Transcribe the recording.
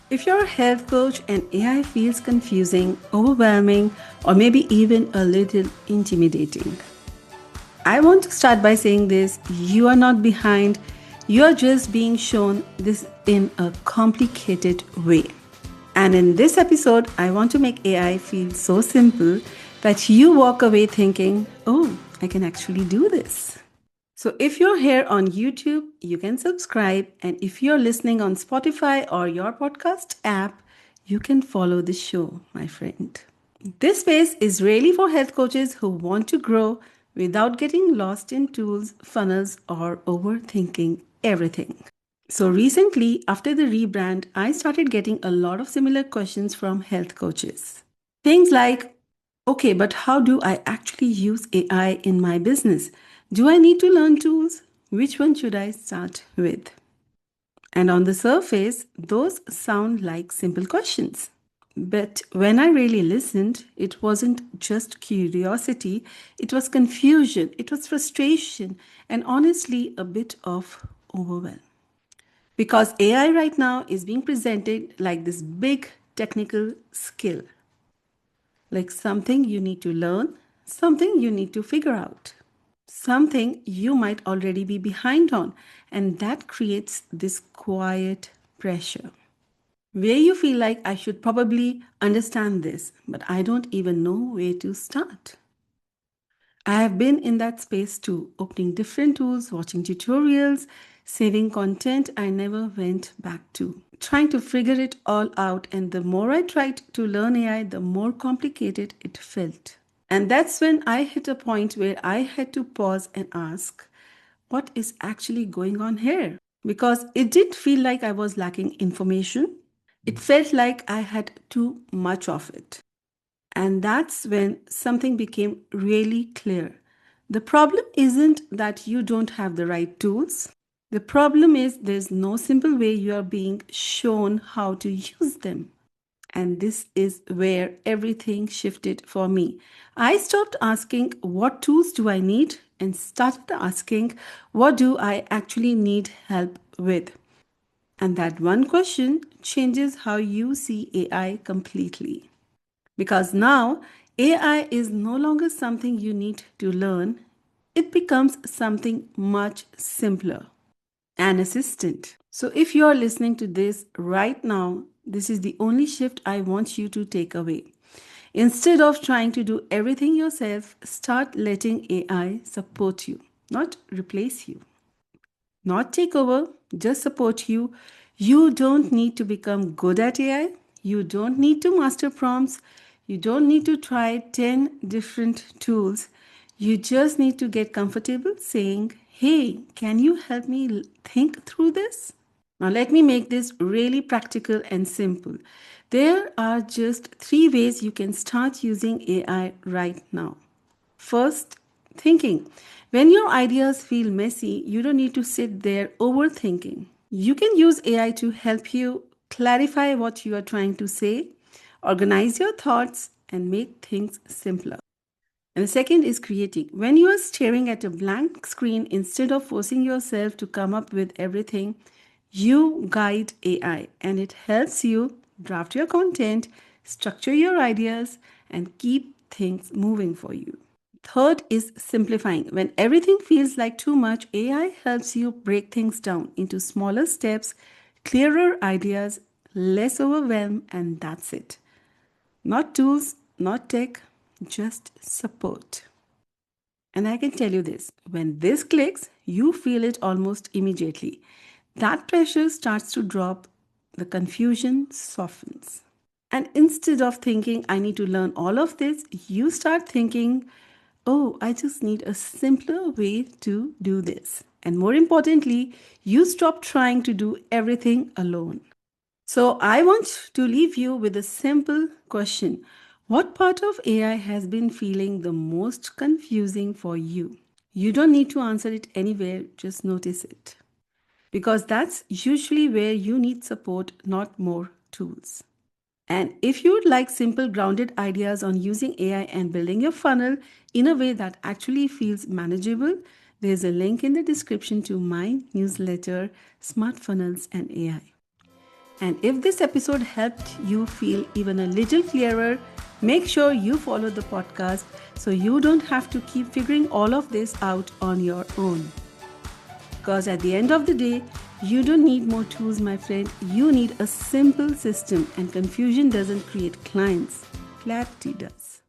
If you're a health coach and AI feels confusing, overwhelming, or maybe even a little intimidating, I want to start by saying this: you are not behind, you are just being shown this in a complicated way. And in this episode, I want to make AI feel so simple that you walk away thinking, oh, I can actually do this. So if you're here on YouTube, you can subscribe. And if you're listening on Spotify or your podcast app, you can follow the show, my friend. This space is really for health coaches who want to grow without getting lost in tools, funnels, or overthinking everything. So recently, after the rebrand, I started getting a lot of similar questions from health coaches. Things like, okay, but how do I actually use AI in my business? Do I need to learn tools? Which one should I start with? And on the surface, those sound like simple questions. But when I really listened, it wasn't just curiosity, it was confusion, it was frustration, and honestly, a bit of overwhelm. Because AI right now is being presented like this big technical skill, like something you need to learn, something you need to figure out, something you might already be behind on. And that creates this quiet pressure where you feel like I should probably understand this, but I don't even know where to start. I have been in that space too, opening different tools, watching tutorials, saving content I never went back to, trying to figure it all out. And the more I tried to learn AI, the more complicated it felt. And that's when I hit a point where I had to pause and ask, what is actually going on here? Because it did feel like I was lacking information. It felt like I had too much of it. And that's when something became really clear. The problem isn't that you don't have the right tools. The problem is there's no simple way you are being shown how to use them. And this is where everything shifted for me. I stopped asking, what tools do I need? And started asking, what do I actually need help with? And that one question changes how you see AI completely. Because now AI is no longer something you need to learn, it becomes something much simpler, an assistant. So if you're listening to this right now, this is the only shift I want you to take away. Instead of trying to do everything yourself, start letting AI support you, not replace you. Not take over, just support you. You don't need to become good at AI. You don't need to master prompts. You don't need to try 10 different tools. You just need to get comfortable saying, hey, can you help me think through this? Now, let me make this really practical and simple. There are just three ways you can start using AI right now. First, thinking. When your ideas feel messy, you don't need to sit there overthinking. You can use AI to help you clarify what you are trying to say, organize your thoughts, and make things simpler. And the second is creating. When you are staring at a blank screen, instead of forcing yourself to come up with everything, you guide AI and it helps you draft your content, structure your ideas, and keep things moving for you. Third is simplifying. When everything feels like too much, AI helps you break things down into smaller steps, clearer ideas, less overwhelm, and that's it. Not tools, not tech, just support. And I can tell you this: when this clicks, you feel it almost immediately. That pressure starts to drop, the confusion softens. And instead of thinking, I need to learn all of this, you start thinking, oh, I just need a simpler way to do this. And more importantly, you stop trying to do everything alone. So I want to leave you with a simple question. What part of AI has been feeling the most confusing for you? You don't need to answer it anywhere, just notice it. Because that's usually where you need support, not more tools. And if you would like simple, grounded ideas on using AI and building your funnel in a way that actually feels manageable, there's a link in the description to my newsletter, Smart Funnels and AI. And if this episode helped you feel even a little clearer, make sure you follow the podcast so you don't have to keep figuring all of this out on your own. Because at the end of the day, you don't need more tools, my friend. You need a simple system, and confusion doesn't create clients. Clarity does.